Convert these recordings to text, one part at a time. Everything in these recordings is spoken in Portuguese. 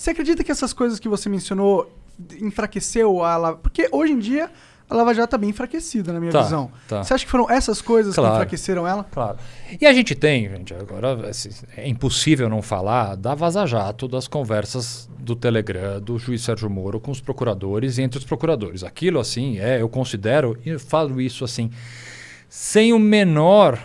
Você acredita que essas coisas que você mencionou enfraqueceu a Lava... Porque hoje em dia a Lava Jato tá bem enfraquecida, na minha visão. Você acha que foram essas coisas que enfraqueceram ela? Claro. E a gente tem, gente, agora é impossível não falar da Vaza Jato, das conversas do Telegram, do juiz Sérgio Moro com os procuradores e entre os procuradores. Aquilo, assim, eu considero, e eu falo isso assim, sem o menor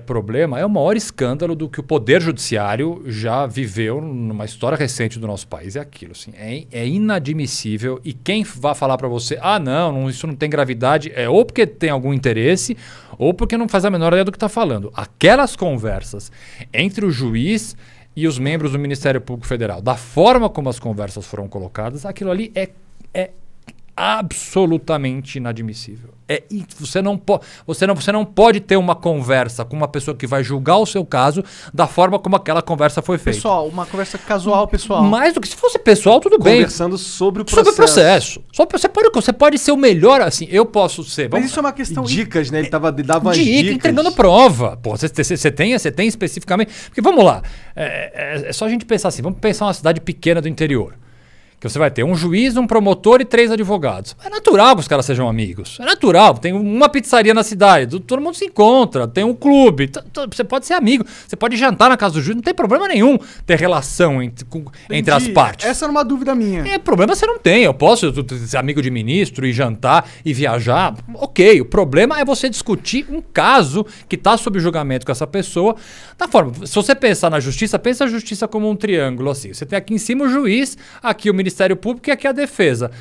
problema, é o maior escândalo do que o Poder Judiciário já viveu numa história recente do nosso país. É aquilo, assim, é inadmissível. E quem vai falar para você, não, isso não tem gravidade, ou porque tem algum interesse, ou porque não faz a menor ideia do que está falando. Aquelas conversas entre o juiz e os membros do Ministério Público Federal, da forma como as conversas foram colocadas, aquilo ali é absolutamente inadmissível. Você não pode ter uma conversa com uma pessoa que vai julgar o seu caso da forma como aquela conversa foi feita. Pessoal, uma conversa casual, pessoal. Mais do que se fosse pessoal, tudo bem. Conversando sobre o processo. Sobre o processo. Você pode ser o melhor, assim, eu posso ser. Mas isso é uma questão... Dicas, né? Ele dava as dicas. Entregando prova. Pô, você tem especificamente... Porque vamos lá, é só a gente pensar assim, vamos pensar uma cidade pequena do interior. Que você vai ter um juiz, um promotor e 3 advogados. É natural que os caras sejam amigos. É natural. Tem uma pizzaria na cidade, todo mundo se encontra, tem um clube. Você pode ser amigo, você pode jantar na casa do juiz, não tem problema nenhum ter relação entre as partes. Essa era uma dúvida minha. Problema você não tem. Eu posso ser amigo de ministro e jantar e viajar. Ok, o problema é você discutir um caso que está sob julgamento com essa pessoa. Da forma, se você pensar na justiça, pensa a justiça como um triângulo assim. Você tem aqui em cima o juiz, aqui o Ministério Público e aqui a defesa.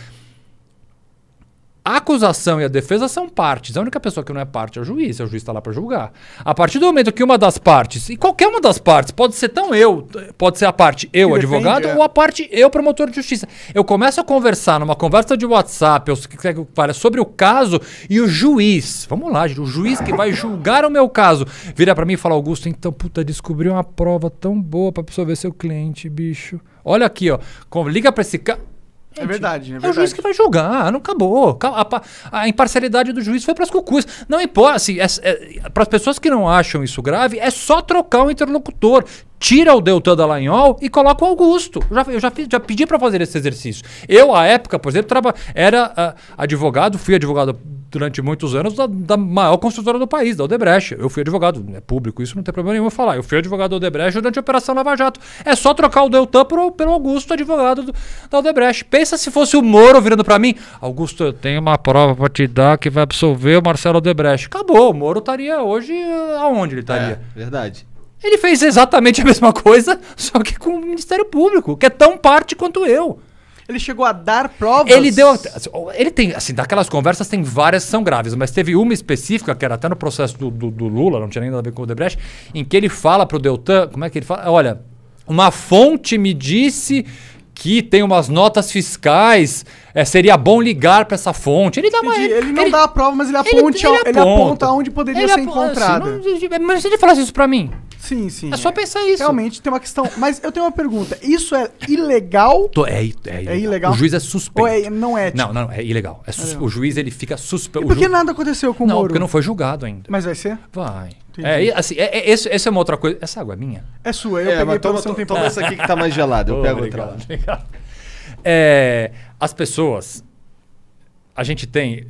A acusação e a defesa são partes. A única pessoa que não é parte é o juiz está lá para julgar. A partir do momento que uma das partes, e qualquer uma das partes, pode ser pode ser a parte eu, advogado, ou a parte eu, promotor de justiça. Eu começo a conversar numa conversa de WhatsApp sobre o caso e o juiz, vamos lá, o juiz que vai julgar o meu caso, vira para mim e fala, Augusto, então, descobriu uma prova tão boa para absorver seu cliente, bicho. Olha aqui, ó, liga para esse cara. É verdade. É o juiz que vai julgar, não acabou. A imparcialidade do juiz foi para as cucuas. Não importa, assim, para as pessoas que não acham isso grave, é só trocar o interlocutor. Tira o Deltan Dallagnol e coloca o Augusto. Eu já pedi para fazer esse exercício. Eu, à época, por exemplo, fui advogado durante muitos anos da maior construtora do país, da Odebrecht. Eu fui advogado, é público, isso não tem problema nenhum eu falar. Eu fui advogado da Odebrecht durante a Operação Lava Jato. É só trocar o Deltan pelo Augusto, advogado da Odebrecht. Pensa se fosse o Moro virando para mim, Augusto, eu tenho uma prova para te dar que vai absolver o Marcelo Odebrecht. Acabou, o Moro estaria hoje aonde ele estaria? Verdade. Ele fez exatamente a mesma coisa, só que com o Ministério Público, que é tão parte quanto eu. Ele chegou a dar provas? Ele tem, assim, daquelas conversas tem várias que são graves, mas teve uma específica, que era até no processo do Lula, não tinha nem nada a ver com o Odebrecht, em que ele fala pro Deltan, como é que ele fala? Olha, uma fonte me disse que tem umas notas fiscais, seria bom ligar para essa fonte. Ele não dá a prova, mas ele aponta onde poderia ser encontrada. Assim, mas se ele falasse isso para mim... Sim. É só pensar isso. Realmente tem uma questão. Mas eu tenho uma pergunta. Isso é ilegal? É ilegal. O juiz é suspeito. Ou não é? Não, é ilegal. O juiz ele fica suspeito. E por que nada aconteceu com o Moro? Não, porque não foi julgado ainda. Mas vai ser? Vai. Essa é uma outra coisa. Essa água é minha? É sua. Eu peguei pra você um tempo. Toma essa aqui que tá mais gelada. Eu pego outra lá. As pessoas... A gente tem...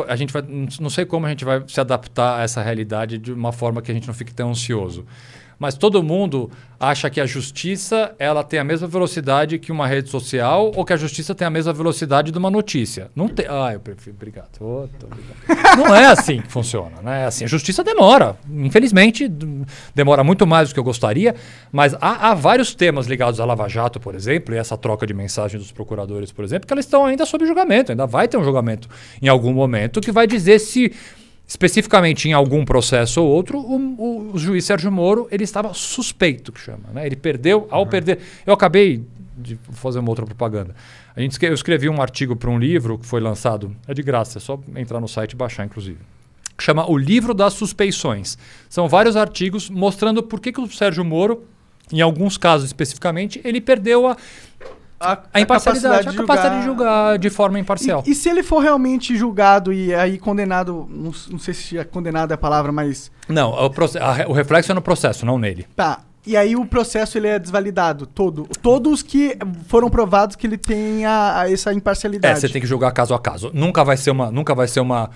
a gente vai, não sei como a gente vai se adaptar a essa realidade de uma forma que a gente não fique tão ansioso. Mas todo mundo acha que a justiça ela tem a mesma velocidade que uma rede social ou que a justiça tem a mesma velocidade de uma notícia. Não tem... eu prefiro... Obrigado. Obrigado. Não é assim que funciona. Não é assim. A justiça demora. Infelizmente, demora muito mais do que eu gostaria. Mas há vários temas ligados à Lava Jato, por exemplo, e essa troca de mensagem dos procuradores, por exemplo, que elas estão ainda sob julgamento. Ainda vai ter um julgamento em algum momento que vai dizer se... Especificamente em algum processo ou outro, o juiz Sérgio Moro ele estava suspeito, que chama. Né? Ele perdeu, ao perder... Eu acabei de fazer uma outra propaganda. Eu escrevi um artigo para um livro que foi lançado, é de graça, é só entrar no site e baixar, inclusive. Chama O Livro das Suspeições. São vários artigos mostrando por que o Sérgio Moro, em alguns casos especificamente, ele perdeu a imparcialidade, a capacidade de julgar de forma imparcial. E se ele for realmente julgado e aí condenado, não sei se condenado é a palavra, mas... Não, o reflexo é no processo, não nele. Tá. E aí o processo ele é desvalidado, todo. Todos que foram provados que ele tem essa imparcialidade. Você tem que julgar caso a caso. Nunca vai ser uma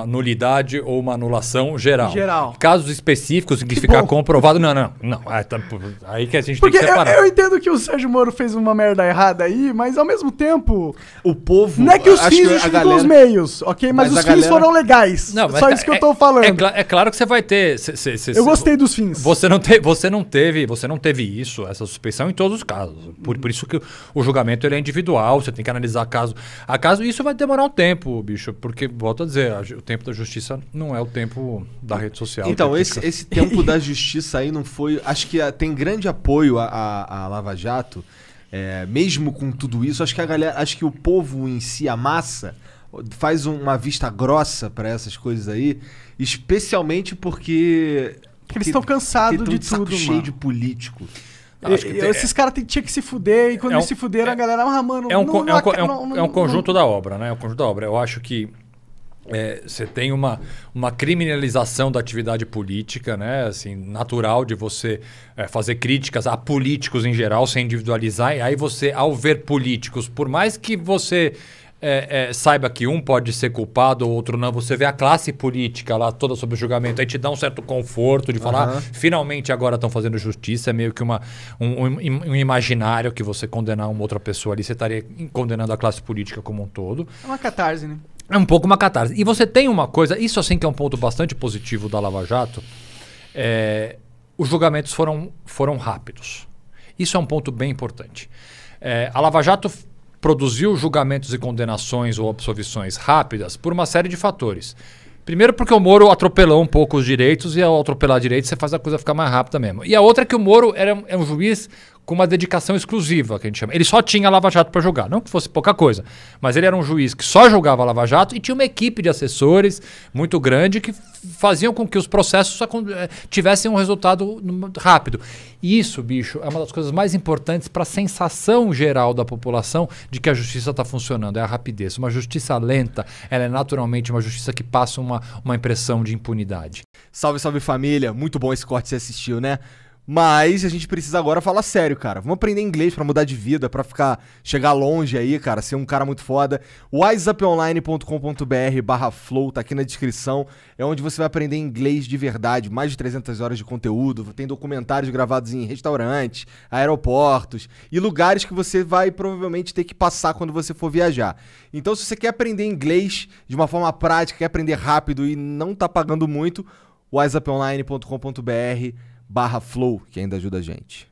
nulidade ou uma anulação geral. Casos específicos em que ficar comprovado, não. Aí que a gente porque tem que separar. Eu entendo que o Sérgio Moro fez uma merda errada aí, mas ao mesmo tempo... O povo... Não é que os fins justificam os meios, ok? Mas os fins foram legais. Não, só isso que eu tô falando. É claro que você vai ter... Eu gostei dos fins. Você não teve isso, essa suspeição em todos os casos. Por isso que o julgamento ele é individual, você tem que analisar caso a caso. E isso vai demorar um tempo, bicho, porque, volto a dizer, o tempo da justiça não é o tempo da rede social. Então, esse tempo da justiça aí não foi... Acho que tem grande apoio a Lava Jato, mesmo com tudo isso. Acho que o povo em si, a massa, faz uma vista grossa para essas coisas aí, especialmente porque eles estão cansados de tudo, mano. Cheio de político. Esses caras tinham que se fuder, e quando eles se fuderam, a galera, mano... É um conjunto da obra, né? É um conjunto da obra. Eu acho que você tem uma criminalização da atividade política, né? Assim, natural de você fazer críticas a políticos em geral, sem individualizar. E aí você, ao ver políticos, por mais que você... saiba que um pode ser culpado, o outro não. Você vê a classe política lá toda sob julgamento, aí te dá um certo conforto de falar, finalmente agora estão fazendo justiça. É meio que um imaginário que você condenar uma outra pessoa ali, você estaria condenando a classe política como um todo. É uma catarse, né? É um pouco uma catarse. E você tem uma coisa, isso assim que é um ponto bastante positivo da Lava Jato, os julgamentos foram rápidos. Isso é um ponto bem importante. A Lava Jato produziu julgamentos e condenações ou absolvições rápidas por uma série de fatores. Primeiro porque o Moro atropelou um pouco os direitos, e ao atropelar direitos você faz a coisa ficar mais rápida mesmo. E a outra é que o Moro é um juiz com uma dedicação exclusiva, que a gente chama. Ele só tinha Lava Jato para julgar, não que fosse pouca coisa, mas ele era um juiz que só julgava Lava Jato e tinha uma equipe de assessores muito grande que faziam com que os processos tivessem um resultado rápido. E isso, bicho, é uma das coisas mais importantes para a sensação geral da população de que a justiça está funcionando, é a rapidez. Uma justiça lenta, ela é naturalmente uma justiça que passa uma impressão de impunidade. Salve, salve família, muito bom esse corte que você assistiu, né? Mas a gente precisa agora falar sério, cara. Vamos aprender inglês pra mudar de vida, pra chegar longe aí, cara, ser um cara muito foda. wiseuponline.com.br/flow, tá aqui na descrição. É onde você vai aprender inglês de verdade. Mais de 300 horas de conteúdo. Tem documentários gravados em restaurantes, aeroportos e lugares que você vai provavelmente ter que passar quando você for viajar. Então, se você quer aprender inglês de uma forma prática, quer aprender rápido e não tá pagando muito, wiseuponline.com.br/flow, que ainda ajuda a gente.